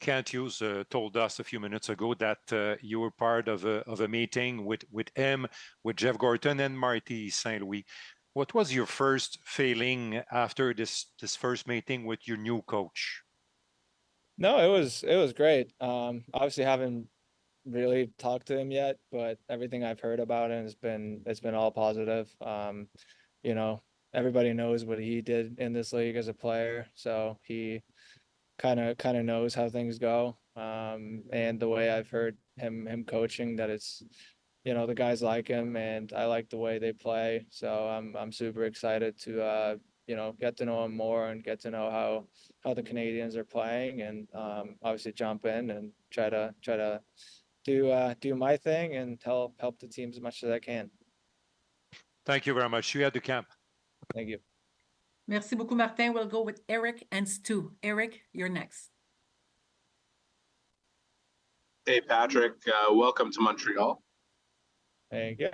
Kent Hughes told us a few minutes ago that you were part of a meeting with him, with Jeff Gorton and Marty St. Louis. What was your first feeling after this first meeting with your new coach? No, it was great. Obviously haven't really talked to him yet, but everything I've heard about him it's been all positive. You know, everybody knows what he did in this league as a player, so he kind of knows how things go. And the way I've heard him coaching, that it's the guys like him, and I like the way they play. So I'm super excited to get to know him more and get to know how the Canadians are playing, and obviously jump in and try to do my thing and help the team as much as I can. Thank you very much. You had the camp. Thank you. Merci beaucoup, Martin. We'll go with Eric and Stu. Eric, you're next. Hey, Patrik. Welcome to Montreal. Thank you.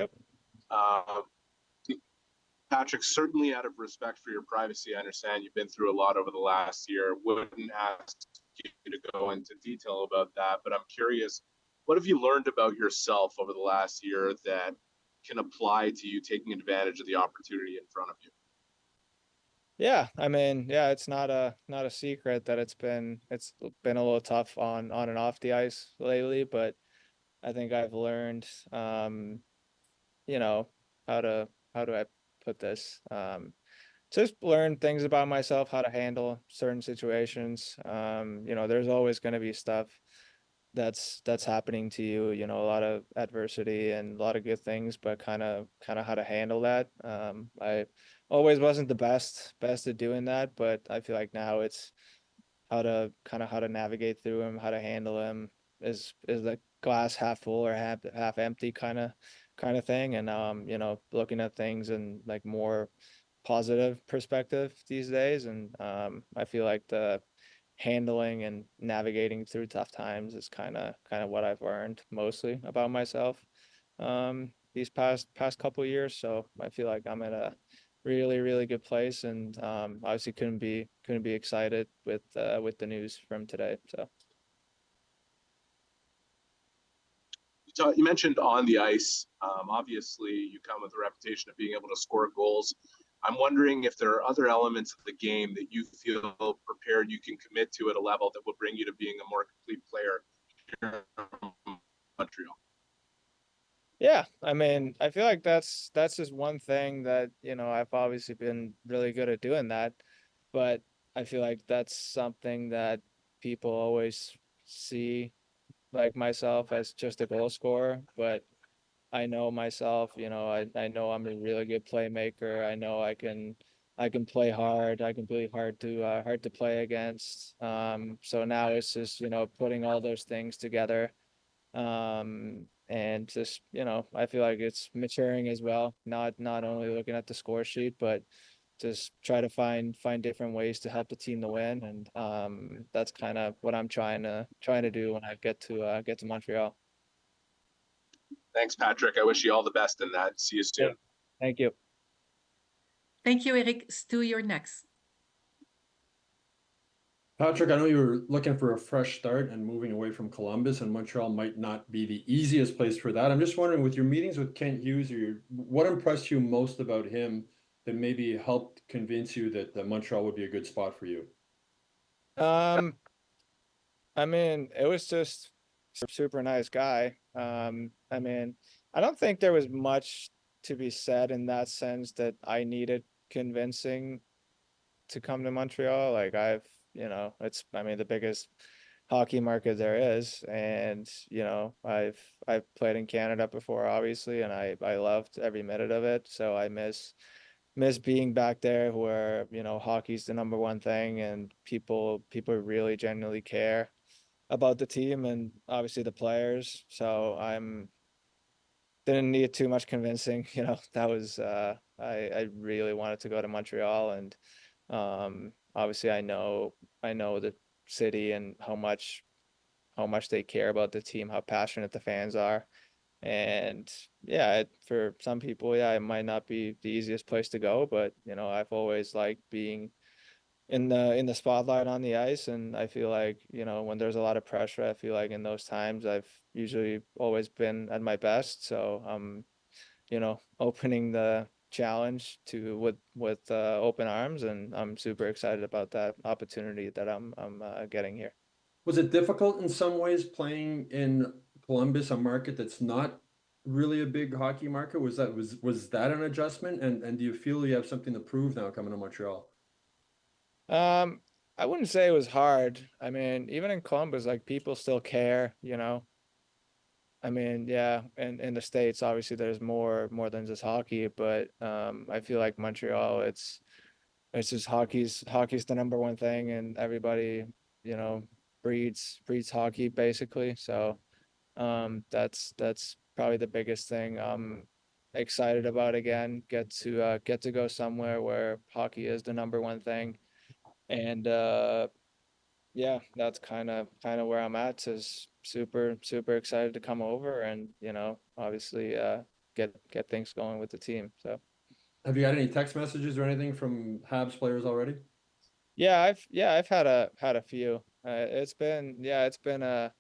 Patrik, certainly out of respect for your privacy, I understand you've been through a lot over the last year. Wouldn't ask you to go into detail about that, but I'm curious, what have you learned about yourself over the last year that can apply to you taking advantage of the opportunity in front of you? Yeah, I mean, yeah, it's not a secret that it's been a little tough on and off the ice lately, but I think I've learned you know, how do I put this? Just learn things about myself, how to handle certain situations. There's always going to be stuff that's happening to you, a lot of adversity and a lot of good things, but kind of how to handle that. I always wasn't the best at doing that, but I feel like now it's how to navigate through them, how to handle them. Is the glass half full or half empty kind of thing, and looking at things in like more positive perspective these days. And I feel like the handling and navigating through tough times is kind of what I've learned mostly about myself these past couple of years. So I feel like I'm at a really good place, and obviously couldn't be excited with the news from today. So You mentioned on the ice. Obviously, you come with a reputation of being able to score goals. I'm wondering if there are other elements of the game that you feel prepared you can commit to at a level that will bring you to being a more complete player here in Montreal. yeah, I mean, I feel like that's just one thing that I've obviously been really good at doing that, but I feel like that's something that people always see like myself as just a goal scorer, but I know myself, I know I'm a really good playmaker. I know I can play hard. I can play hard to play against. So now it's just, putting all those things together. And just, I feel like it's maturing as well. Not only looking at the score sheet, but just try to find different ways to help the team to win. And that's kind of what I'm trying to do when I get to Montreal. Thanks, Patrik. I wish you all the best in that. See you soon. Thank you. Thank you, Eric. Stu, you're next. Patrik, I know you were looking for a fresh start and moving away from Columbus, and Montreal might not be the easiest place for that. I'm just wondering, with your meetings with Kent Hughes, what impressed you most about him that maybe helped convince you that Montreal would be a good spot for you? I mean, it was just super nice guy. I mean, I don't think there was much to be said in that sense that I needed convincing to come to Montreal. Like I mean, the biggest hockey market there is, and I've played in Canada before, obviously, and I loved every minute of it. So I miss being back there where hockey's the number one thing, and people really genuinely care about the team and obviously the players. So I'm didn't need too much convincing. That was I really wanted to go to Montreal, and obviously I know the city and how much they care about the team, how passionate the fans are. And yeah, for some people, yeah, it might not be the easiest place to go, but I've always liked being in the spotlight on the ice. And I feel like, you know, when there's a lot of pressure, I feel like in those times I've usually always been at my best. So you know, opening the challenge to with open arms, and I'm super excited about that opportunity that I'm getting here. Was it difficult in some ways playing in Columbus, a market that's not really a big hockey market? Was that an adjustment? And do you feel you have something to prove now coming to Montreal? Um, I wouldn't say it was hard. I mean, even in Columbus, like people still care, you know. I mean, yeah, and in the States, obviously there's more than just hockey, but I feel like Montreal, it's just hockey's the number one thing, and everybody, you know, breeds hockey basically. So that's probably the biggest thing I'm excited about again. Get to go somewhere where hockey is the number one thing. And yeah, that's kind of where I'm at. Is super excited to come over and, you know, obviously get things going with the team. So Have you got any text messages or anything from Habs players already? I've had a few. It's been a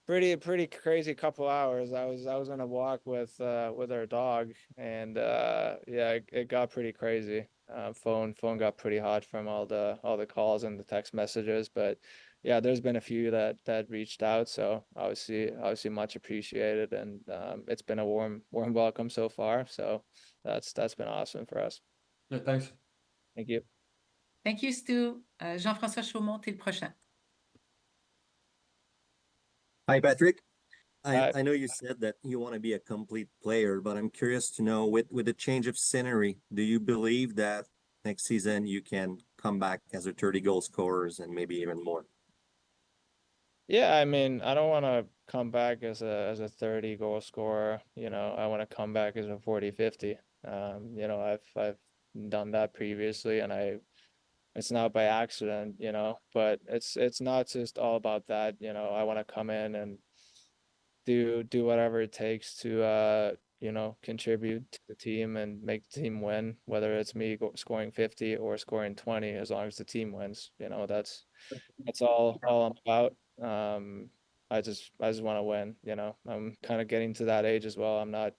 pretty crazy couple hours. I was on a walk with our dog, and yeah, it got pretty crazy. Phone got pretty hot from all the calls and the text messages, but yeah, there's been a few that reached out, so obviously much appreciated, and it's been a warm welcome so far. So that's been awesome for us. Yeah, thanks. Thank you. Thank you, Stu. Jean-François Chaumont, t'es le prochain. Hi, Patrick. Uh, I know you said that you want to be a complete player, but I'm curious to know with the change of scenery, do you believe that next season you can come back as a 30 goal scorers and maybe even more? Yeah, I mean, I don't want to come back as a 30 goal scorer, you know. I want to come back as a 40-50. You know, I've done that previously, and I it's not by accident, you know, but it's not just all about that, you know. I want to come in and do whatever it takes to you know, contribute to the team and make the team win, whether it's me scoring 50 or scoring 20, as long as the team wins, you know. That's all I'm about. I just want to win, you know. I'm kind of getting to that age as well. I'm not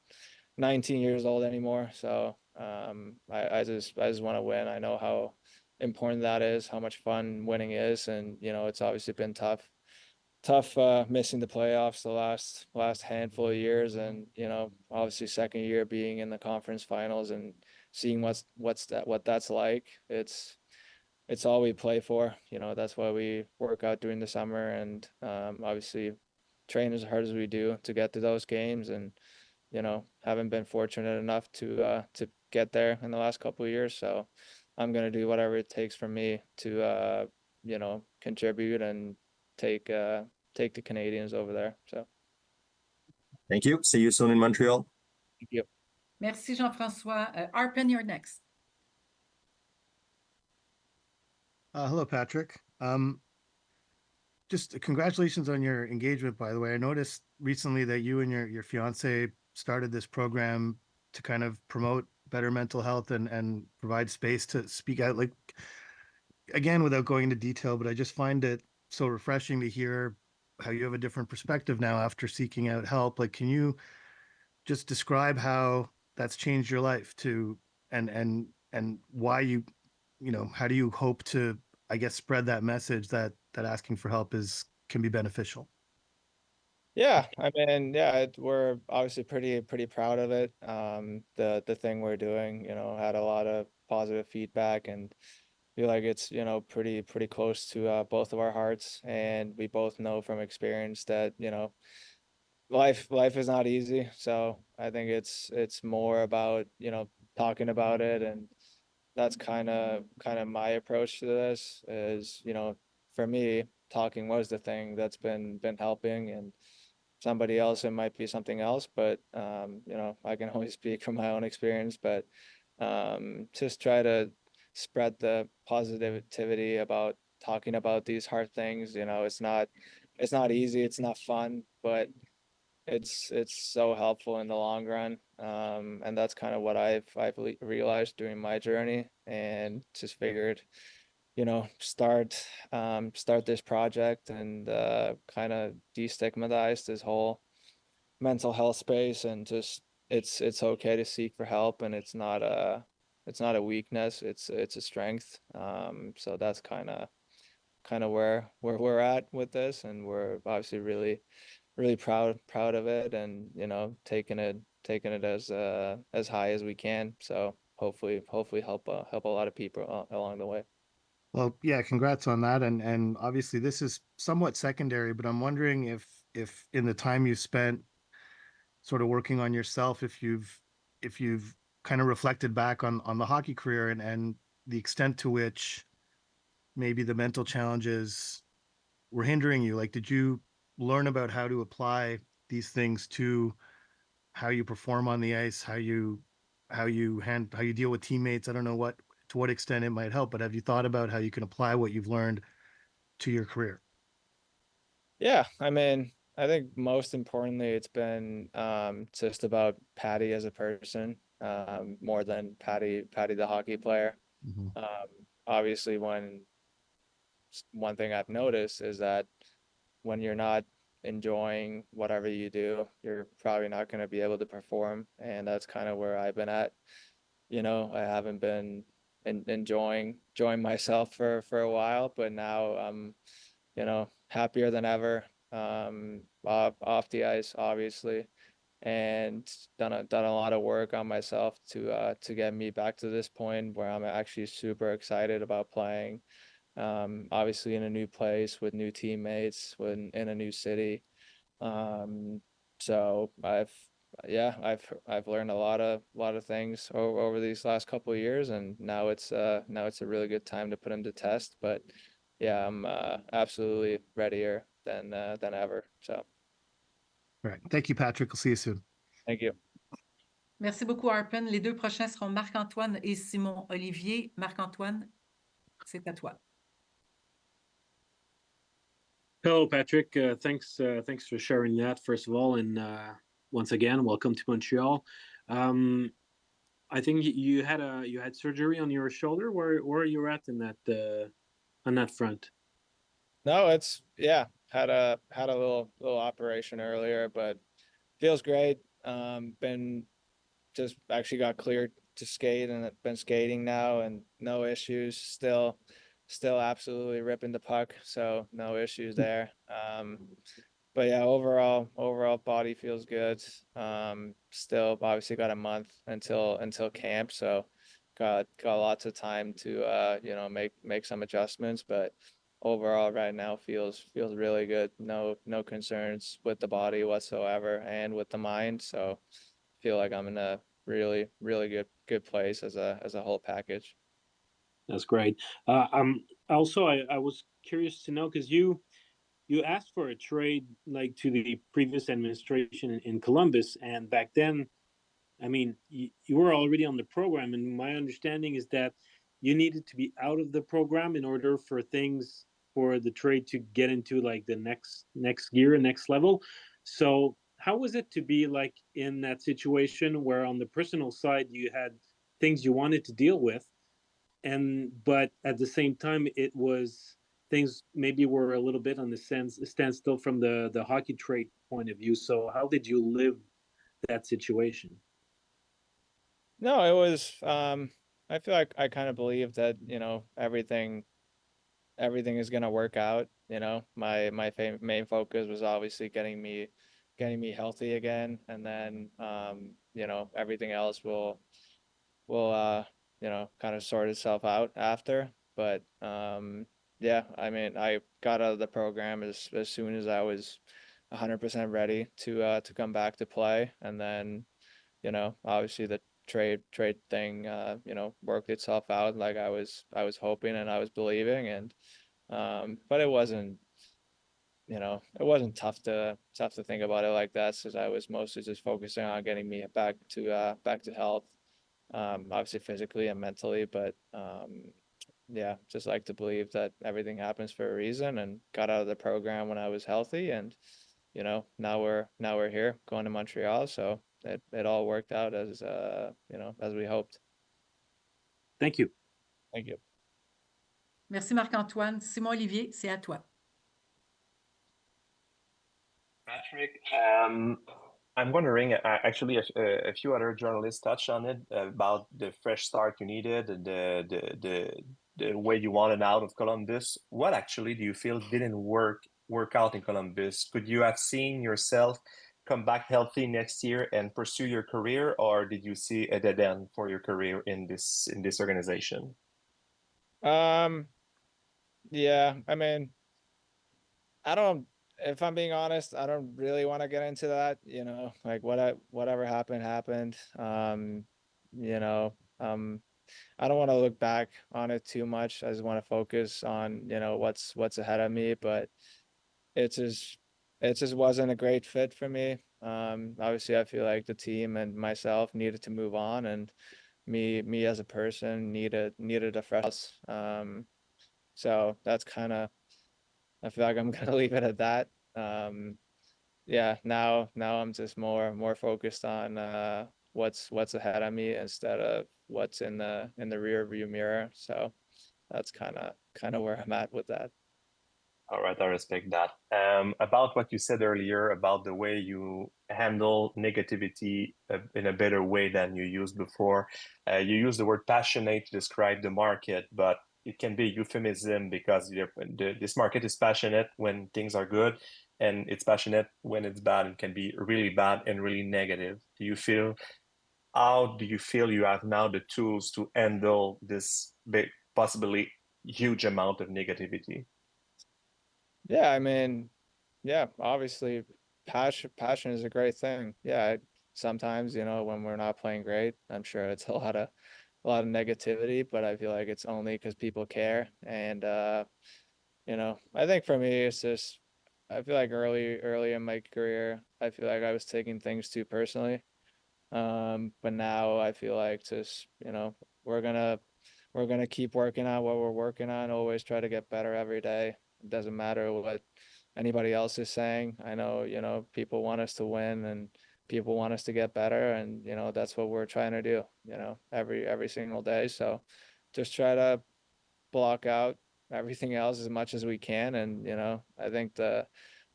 19 years old anymore, so I just want to win. I know how important that is, how much fun winning is, and you know, it's obviously been tough missing the playoffs the last handful of years, and you know, obviously second year being in the conference finals and seeing what that's like. It's all we play for, you know. That's why we work out during the summer, and obviously train as hard as we do to get to those games. And you know, haven't been fortunate enough to get there in the last couple of years, so I'm gonna do whatever it takes for me to you know, contribute and take take the Canadians over there. So Thank you. See you soon in Montreal. thank you. Merci, Jean-François. Arpen, you're next. Hello, Patrick. Just congratulations on your engagement, by the way. I noticed recently that you and your fiance started this program to kind of promote better mental health and provide space to speak out. Like, again, without going into detail, but I just find it so refreshing to hear how you have a different perspective now after seeking out help. Like, can you just describe how that's changed your life to and why you know, how do you hope to, I guess, spread that message that asking for help can be beneficial? Yeah, I mean, yeah, we're obviously pretty proud of it. The thing we're doing, you know, had a lot of positive feedback, and feel like it's, you know, pretty close to both of our hearts. And we both know from experience that, you know, life is not easy. So I think it's more about, you know, talking about it. And that's kind of my approach to this is, you know, for me, talking was the thing that's been helping. And somebody else it might be something else, but you know, I can only speak from my own experience. But just try to spread the positivity about talking about these hard things. You know, it's not easy, it's not fun, but it's so helpful in the long run. And that's kind of what I've realized during my journey, and just figured, start this project and kind of destigmatize this whole mental health space, and just it's okay to seek for help, and it's not a weakness, it's a strength. So that's kind of where we're at with this, and we're obviously really proud of it, and taking it as high as we can. So hopefully help a lot of people along the way. Well, yeah, congrats on that. And obviously this is somewhat secondary, but I'm wondering if in the time you spent sort of working on yourself, if you've kind of reflected back on the hockey career and the extent to which maybe the mental challenges were hindering you. Like, did you learn about how to apply these things to how you perform on the ice, how you deal with teammates? I don't know to what extent it might help, but have you thought about how you can apply what you've learned to your career? Yeah, I mean, I think most importantly, it's been just about Patty as a person, more than Patty the hockey player. Mhm. Obviously, one thing I've noticed is that when you're not enjoying whatever you do, you're probably not going to be able to perform, and that's kind of where I've been at. I haven't been enjoying myself for a while, but now I'm happier than ever, off the ice, obviously, and done a lot of work on myself to get me back to this point where I'm actually super excited about playing. Obviously in a new place with new teammates, in a new city. Um, so I've learned a lot of things over these last couple of years, and now it's a really good time to put them to test. But yeah, I'm absolutely readier than ever. So All right. Thank you, Patrick. I'll see you soon. thank you. Merci beaucoup, Arpen. Les deux prochains seront Marc-Antoine et Simon Olivier. Marc-Antoine, c'est à toi. Hello, Patrick. Thanks for sharing that, first of all, and once again, welcome to Montreal. I think you had surgery on your shoulder. Where are you at in that on that front? No, had a little operation earlier, but feels great. Been just actually got cleared to skate, and I've been skating now, and no issues. Still absolutely ripping the puck, so no issues there. But yeah, overall body feels good. Still obviously got a month until camp, so got lots of time to make some adjustments, but overall right now feels really good. No concerns with the body whatsoever, and with the mind. So feel like I'm in a really good place as a whole package. That's great. Also, I was curious to know, because you asked for a trade like to the previous administration in Columbus, and back then, I mean, you were already on the program, and my understanding is that you needed to be out of the program in order for the trade to get into like the next gear, next level. So how was it to be like in that situation where on the personal side you had things you wanted to deal with, but at the same time it was things maybe were a little bit on the standstill from the hockey trade point of view. So how did you live that situation? No, it was I feel like I kind of believe that, everything is gonna work out. My main focus was obviously getting me healthy again, and then everything else will kind of sort itself out after. But yeah, I mean, I got out of the program as soon as I was 100% ready to come back to play, and then obviously the trade thing worked itself out like I was hoping and I was believing. And but it wasn't tough to think about it like that, since I was mostly just focusing on getting me back to health, obviously physically and mentally. But yeah, just like to believe that everything happens for a reason, and got out of the program when I was healthy, and now we're here going to Montreal, so it all worked out as we hoped. Thank you. Thank you. Merci Marc-Antoine. Simon-Olivier, c'est à toi. Patrick, I'm wondering, actually, a few other journalists touched on it about the fresh start you needed, the way you wanted out of Columbus. What actually do you feel didn't work out in Columbus? Could you have seen yourself come back healthy next year and pursue your career, or did you see a dead end for your career in this organization? Yeah, I mean, if I'm being honest, I don't really want to get into that, like whatever happened happened. You know, I don't want to look back on it too much. I just want to focus on, what's ahead of me, but it just wasn't a great fit for me. Obviously I feel like the team and myself needed to move on, and me as a person needed a fresh. So that's kind of, I feel like I'm gonna leave it at that. Yeah, now I'm just more focused on what's ahead of me instead of what's in the rear view mirror. So that's kind of where I'm at with that. All right, I respect that. About what you said earlier about the way you handle negativity in a better way than you used before. You used the word passionate to describe the market, but it can be a euphemism because this market is passionate when things are good, and it's passionate when it's bad. It can be really bad and really negative. How do you feel you have now the tools to handle this big, possibly huge amount of negativity? Yeah, I mean, yeah, obviously passion is a great thing. Yeah, sometimes, when we're not playing great, I'm sure it's a lot of negativity, but I feel like it's only because people care. And I think for me it's just, I feel like early in my career, I feel like I was taking things too personally. But now I feel like just, we're gonna keep working on what we're working on, always try to get better every day. It doesn't matter what anybody else is saying. I know, people want us to win and people want us to get better, and that's what we're trying to do, every single day. So just try to block out everything else as much as we can. And I think the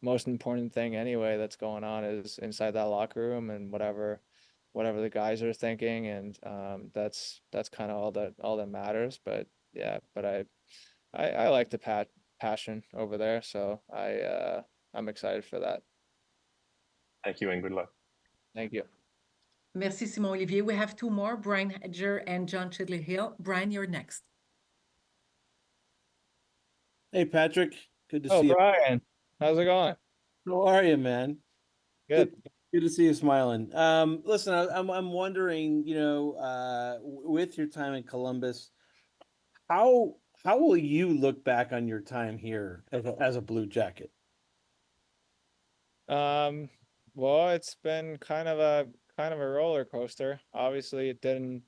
most important thing anyway that's going on is inside that locker room, and whatever the guys are thinking. And that's kind of all that matters. But yeah, but I like the passion over there, so I'm excited for that. Thank you and good luck. Thank you. Merci, Simon-Olivier. We have two more, Brian Hedger and John Chidley-Hill. Brian, you're next. Hey, Patrick. Good to Oh, see you. Brian, how's it going? How are you, man? Good. Good to see you smiling. Listen, I'm wondering, with your time in Columbus, how will you look back on your time here as a Blue Jacket? Well, it's been kind of a roller coaster. Obviously, it didn't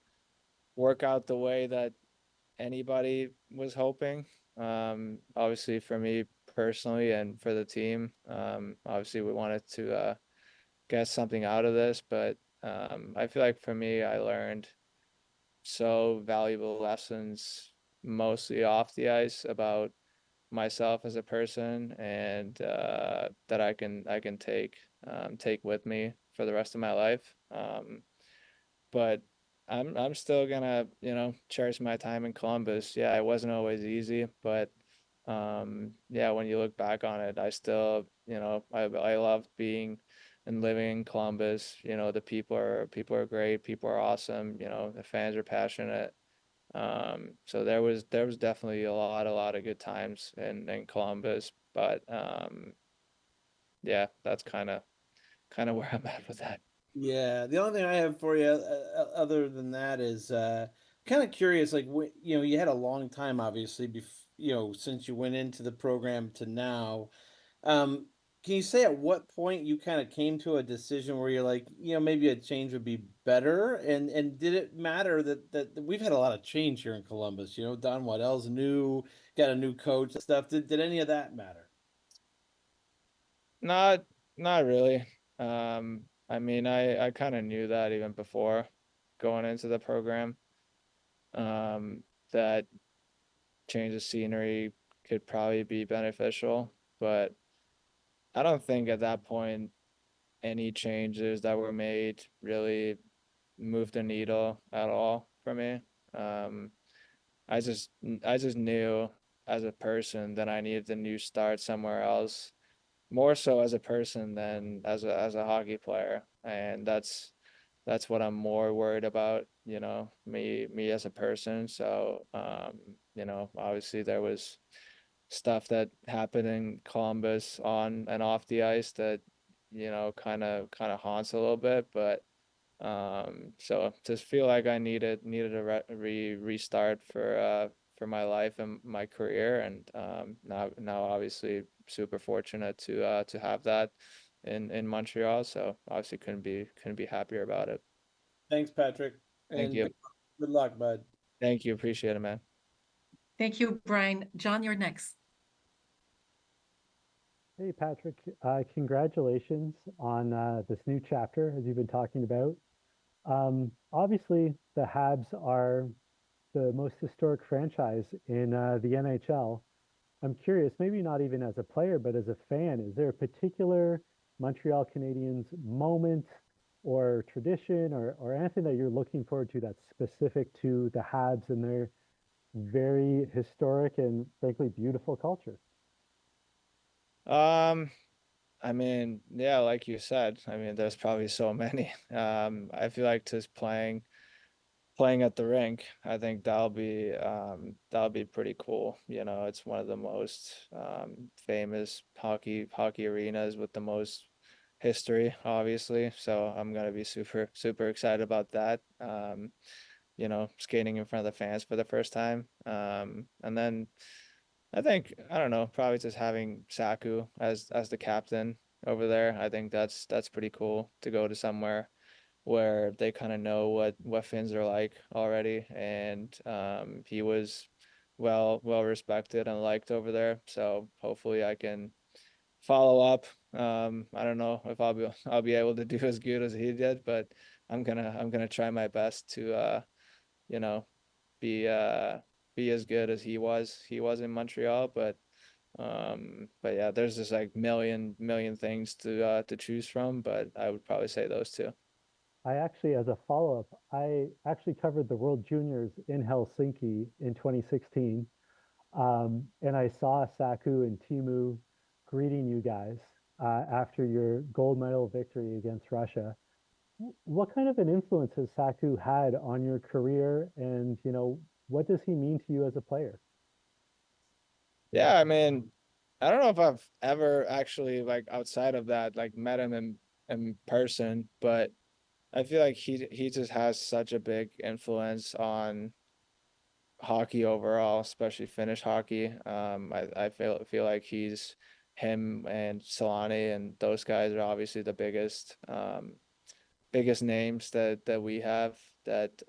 work out the way that anybody was hoping. Obviously for me personally and for the team, obviously we wanted to get something out of this, but I feel like for me, I learned so valuable lessons mostly off the ice about myself as a person, and that I can take with me for the rest of my life. But I'm still gonna, cherish my time in Columbus. Yeah, it wasn't always easy, but yeah, when you look back on it, I still, I loved being and living in Columbus. The people are great, people are awesome, the fans are passionate. So there was definitely a lot of good times in Columbus, but yeah, that's kind of where I'm at with that. Yeah, the only thing I have for you, other than that, is kind of curious. Like, you had a long time, obviously, since you went into the program to now. Um, can you say at what point you kind of came to a decision where you're like, maybe a change would be better? And did it matter that we've had a lot of change here in Columbus? Don Waddell's new, got a new coach and stuff. Did any of that matter? Not not really. I mean, I kind of knew that even before going into the program, that change of scenery could probably be beneficial, but I don't think at that point any changes that were made really moved the needle at all for me. Um, I just knew as a person that I needed a new start somewhere else, more so as a person than as a hockey player, and that's what I'm more worried about, me as a person. So, obviously there was stuff that happened in Columbus on and off the ice that, kind of haunts a little bit, but so just feel like I needed a restart for my life and my career, and now obviously super fortunate to have that in Montreal. So obviously couldn't be happier about it. Thanks, Patrick. Thank And you. good luck, bud. Thank you. Appreciate it, man. Thank you, Brian. John, you're next. Hey, Patrick, congratulations on this new chapter, as you've been talking about. Obviously, the Habs are the most historic franchise in the NHL. I'm curious, maybe not even as a player, but as a fan, is there a particular Montreal Canadiens moment or tradition or anything that you're looking forward to that's specific to the Habs and their very historic and frankly beautiful culture? I mean, yeah, like you said, I mean, there's probably so many. I feel like just playing at the rink, I think that'll be pretty cool. It's one of the most famous hockey arenas with the most history, obviously. So I'm gonna be super excited about that. Skating in front of the fans for the first time. And then I don't know, probably just having Saku as the captain over there. I think that's pretty cool to go to somewhere where they kind of know what Finns are like already, and he was well respected and liked over there. So hopefully I can follow up. I don't know if I'll be able to do as good as he did, but I'm gonna try my best to you know be be as good as he was in Montreal. But yeah, there's just like million things to choose from, but I would probably say those two. I actually, as a follow-up, I actually covered the World Juniors in Helsinki in 2016. And I saw Saku and Timu greeting you guys after your gold medal victory against Russia. What kind of an influence has Saku had on your career? And, what does he mean to you as a player? Yeah, I mean, I don't know if I've ever actually, like, outside of that, like, met him in person, but I feel like he just has such a big influence on hockey overall, especially Finnish hockey. I feel like him and Solani and those guys are obviously the biggest names that we have that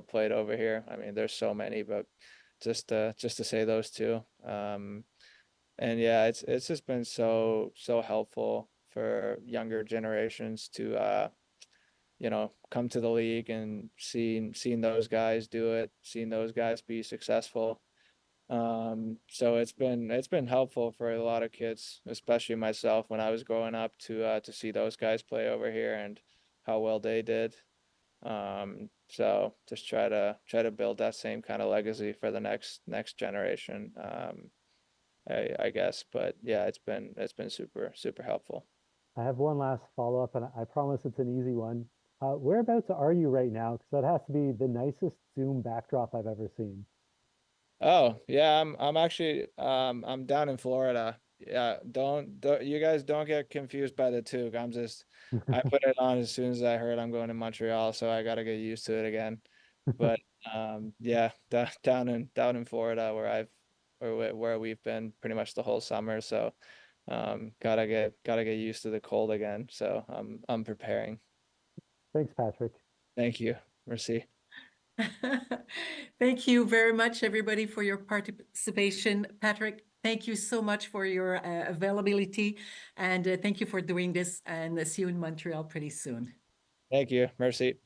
played over here. I mean, there's so many, but just to say those two. And yeah, it's just been so helpful for younger generations to come to the league and seeing those guys do it, seeing those guys be successful. So it's been helpful for a lot of kids, especially myself when I was growing up to see those guys play over here and how well they did. So just try to build that same kind of legacy for the next generation. I guess, but yeah, it's been super helpful. I have one last follow-up, and I promise it's an easy one. Whereabouts are you right now? Because that has to be the nicest Zoom backdrop I've ever seen. Oh, yeah, I'm actually I'm down in Florida. Yeah, don't you guys don't get confused by the toque. I put it on as soon as I heard I'm going to Montreal, so I gotta get used to it again. But yeah, down in Florida where we've been pretty much the whole summer, so gotta get used to the cold again. So I'm preparing. Thanks, Patrick. Thank you. Merci. Thank you very much, everybody, for your participation. Patrick, thank you so much for your availability, and thank you for doing this, and see you in Montreal pretty soon. Thank you. Merci.